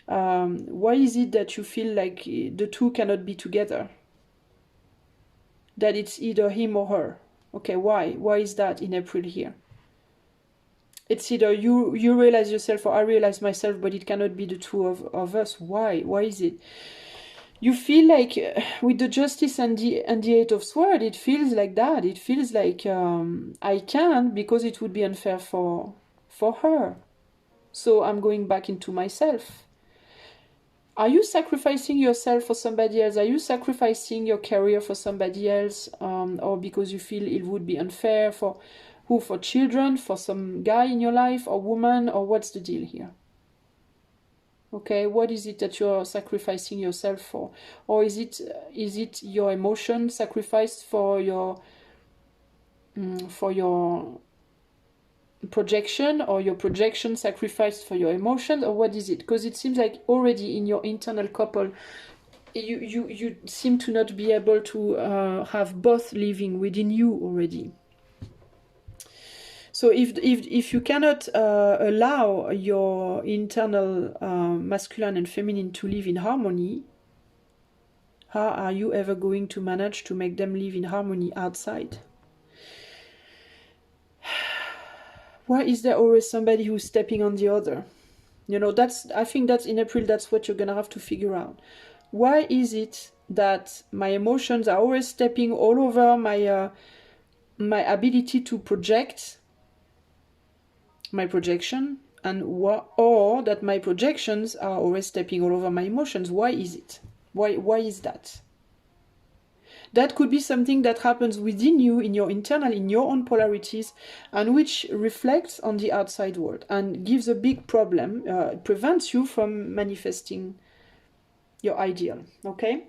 why is it that you feel like the two cannot be together? That it's either him or her. Okay, why? Why is that in April here? It's either you realize yourself or I realize myself, but it cannot be the two of us. Why? Why is it? You feel like with the Justice and the 8 of Swords, it feels like that. It feels like I can't because it would be unfair for her. So I'm going back into myself. Are you sacrificing yourself for somebody else? Are you sacrificing your career for somebody else? Or because you feel it would be unfair for who? For children? For some guy in your life? Or woman? Or what's the deal here? Okay, what is it that you're sacrificing yourself for? Or is it your emotion sacrificed for your projection, or your projection sacrificed for your emotions, or what is it? Because it seems like already in your internal couple, you seem to not be able to have both living within you already. So if you cannot allow your internal masculine and feminine to live in harmony, how are you ever going to manage to make them live in harmony outside? Why is there always somebody who's stepping on the other? You know, I think that's in April, that's what you're gonna have to figure out. Why is it that my emotions are always stepping all over my ability to project, my projection, or that my projections are always stepping all over my emotions? Why is it? Why is that? That could be something that happens within you, in your internal, in your own polarities, and which reflects on the outside world and gives a big problem, prevents you from manifesting your ideal, okay?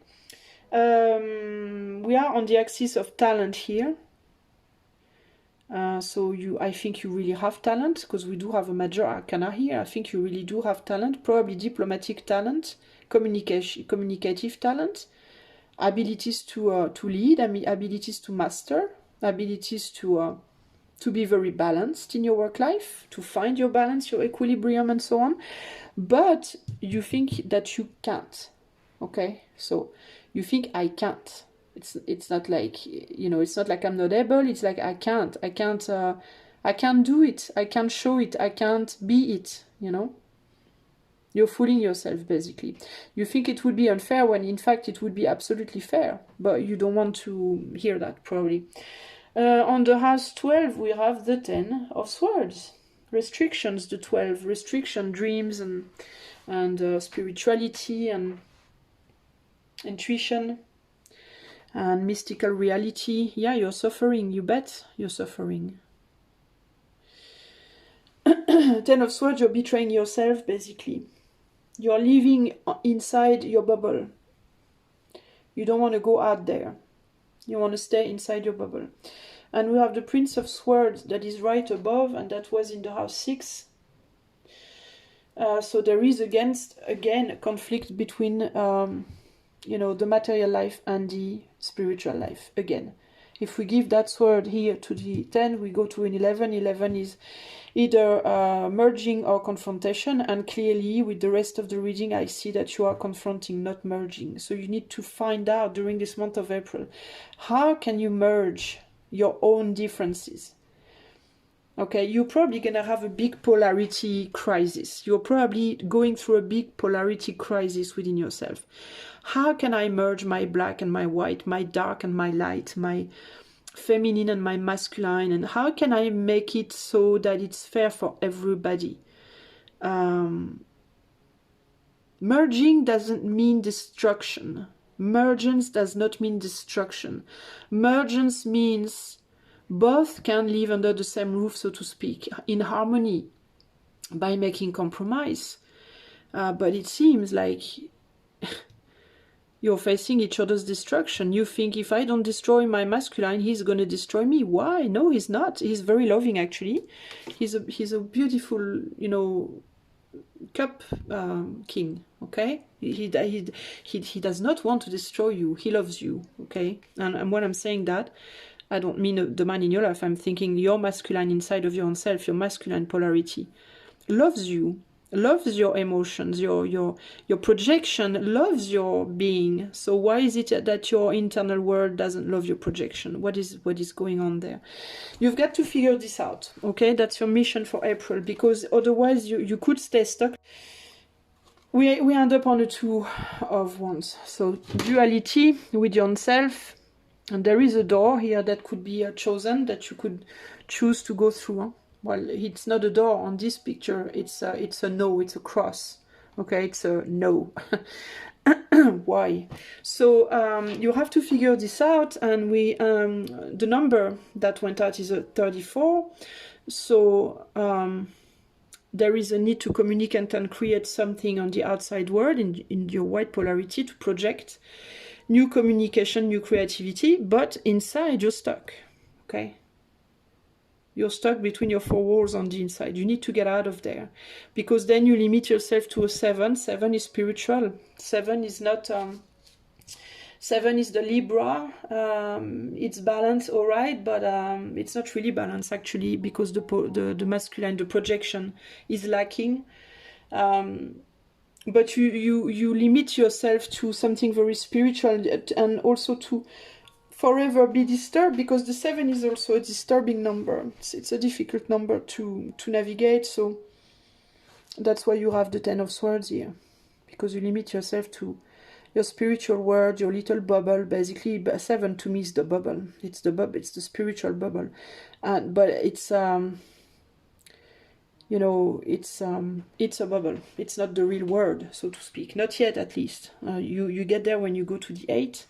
We are on the axis of talent here. So I think you really have talent, because we do have a major arcana here. I think you really do have talent, probably diplomatic talent, communicative talent, abilities to lead, abilities to master, abilities to be very balanced in your work life, to find your balance, your equilibrium, and so on. But you think that you can't. Okay, so you think I can't. It's not like, you know, it's not like I'm not able. It's like I can't do it. I can't show it. I can't be it. You know. You're fooling yourself, basically. You think it would be unfair when, in fact, it would be absolutely fair. But you don't want to hear that, probably. On the house 12, we have the 10 of Swords. Restrictions, the 12. Restriction, dreams, and spirituality, and intuition, and mystical reality. Yeah, you're suffering. You bet you're suffering. 10 of Swords, you're betraying yourself, basically. You're living inside your bubble. You don't want to go out there. You want to stay inside your bubble. And we have the Prince of Swords that is right above, and that was in the house 6. So there is again a conflict between you know, the material life and the spiritual life. Again, if we give that sword here to the 10, we go to an 11. 11 is either merging or confrontation, and clearly with the rest of the reading I see that you are confronting, not merging. So you need to find out during this month of April, how can you merge your own differences? Okay, you're probably gonna have a big polarity crisis. You're probably going through a big polarity crisis within yourself. How can I merge my black and my white, my dark and my light, my feminine and my masculine, and how can I make it so that it's fair for everybody? Merging doesn't mean destruction. Mergence does not mean destruction. Mergence means both can live under the same roof, so to speak, in harmony by making compromise. But it seems like you're facing each other's destruction. You think, if I don't destroy my masculine, he's going to destroy me. Why? No, he's not. He's very loving, actually. He's a beautiful, you know, cup king, okay? He does not want to destroy you. He loves you, okay? And when I'm saying that, I don't mean the man in your life. I'm thinking your masculine inside of your own self, your masculine polarity, loves you, loves your emotions, your projection, loves your being. So why is it that your internal world doesn't love your projection? What is going on there? You've got to figure this out, okay? That's your mission for April, because otherwise you could stay stuck. We end up on a Two of Wands. So duality with your own self, and there is a door here that could be chosen, that you could choose to go through, huh? Well, it's not a door on this picture, it's a no, it's a cross, okay? It's a no. Why? So you have to figure this out, and the number that went out is a 34. So there is a need to communicate and create something on the outside world in your white polarity, to project new communication, new creativity, but inside you're stuck, okay? You're stuck between your four walls on the inside. You need to get out of there, because then you limit yourself to a 7. 7 is spiritual. 7 is not... 7 is the Libra. It's balanced, all right, but it's not really balanced, actually, because the masculine, the projection, is lacking. But you limit yourself to something very spiritual, and also to forever be disturbed, because the 7 is also a disturbing number. It's a difficult number to navigate, so that's why you have the 10 of Swords here, because you limit yourself to your spiritual world, your little bubble. Basically, 7 to me is the bubble. It's the bubble. It's the spiritual bubble, but it's you know, it's a bubble. It's not the real world, so to speak. Not yet, at least. You get there when you go to the 8.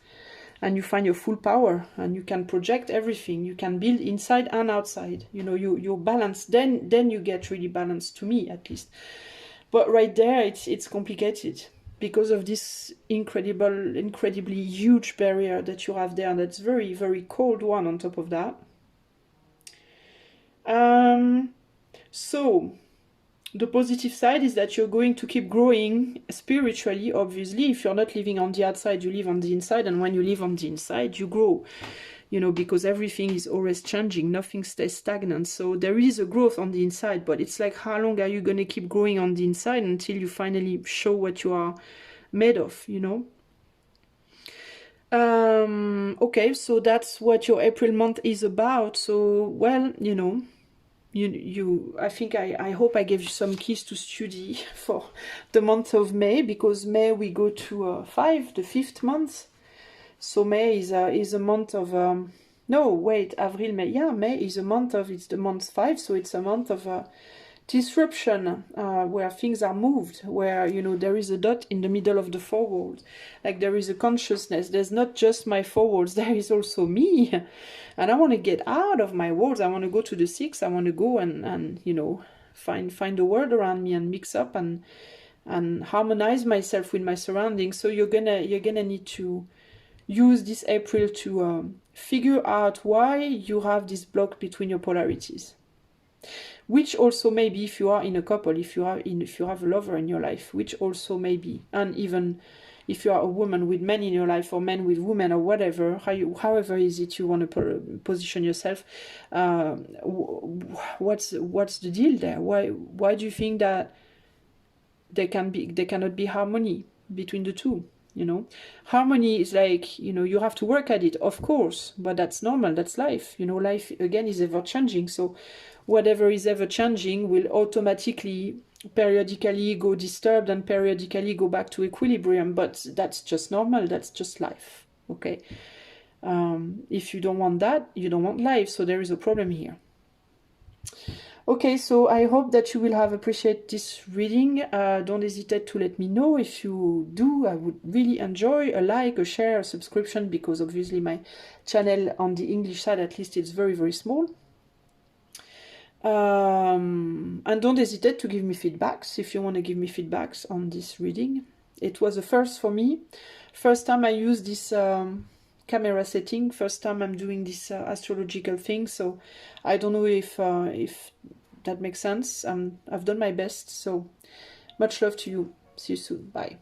And you find your full power, and you can project everything. You can build inside and outside. You know, you're balanced. Then you get really balanced, to me, at least. But right there, it's complicated, because of this incredibly huge barrier that you have there. That's very, very cold one on top of that. So the positive side is that you're going to keep growing spiritually, obviously. If you're not living on the outside, you live on the inside. And when you live on the inside, you grow, you know, because everything is always changing. Nothing stays stagnant. So there is a growth on the inside. But it's like, how long are you going to keep growing on the inside until you finally show what you are made of, you know? Okay, so that's what your April month is about. So, well, you know, I think I hope I gave you some keys to study for the month of May, because May we go to 5, the 5th month. So May is a month of no, wait, Avril, May. Yeah, May is a month of, it's the month 5, so it's a month of disruption, where things are moved, where, you know, there is a dot in the middle of the four walls. Like, there is a consciousness. There's not just my four walls, there is also me. And I want to get out of my walls. I want to go to the 6. I want to go and you know, find the world around me, and mix up and harmonize myself with my surroundings. So you're gonna need to use this April to figure out why you have this block between your polarities. Which also maybe, if you are in a couple, if you have a lover in your life, which also maybe, and even if you are a woman with men in your life, or men with women, or whatever, however is it you want to position yourself, what's the deal there? Why do you think that there cannot be harmony between the two? You know, harmony is like, you know, you have to work at it, of course, but that's normal, that's life. You know, life again is ever changing, so whatever is ever changing will automatically, periodically go disturbed, and periodically go back to equilibrium. But that's just normal, that's just life, okay? If you don't want that, you don't want life, so there is a problem here. Okay, so I hope that you will have appreciated this reading. Don't hesitate to let me know if you do. I would really enjoy a like, a share, a subscription, because obviously my channel on the English side, at least, it's very, very small. And don't hesitate to give me feedbacks if you want to give me feedbacks on this reading. It was a first for me. First time I used this camera setting. First time I'm doing this astrological thing. So I don't know if that makes sense. I've done my best. So much love to you. See you soon. Bye.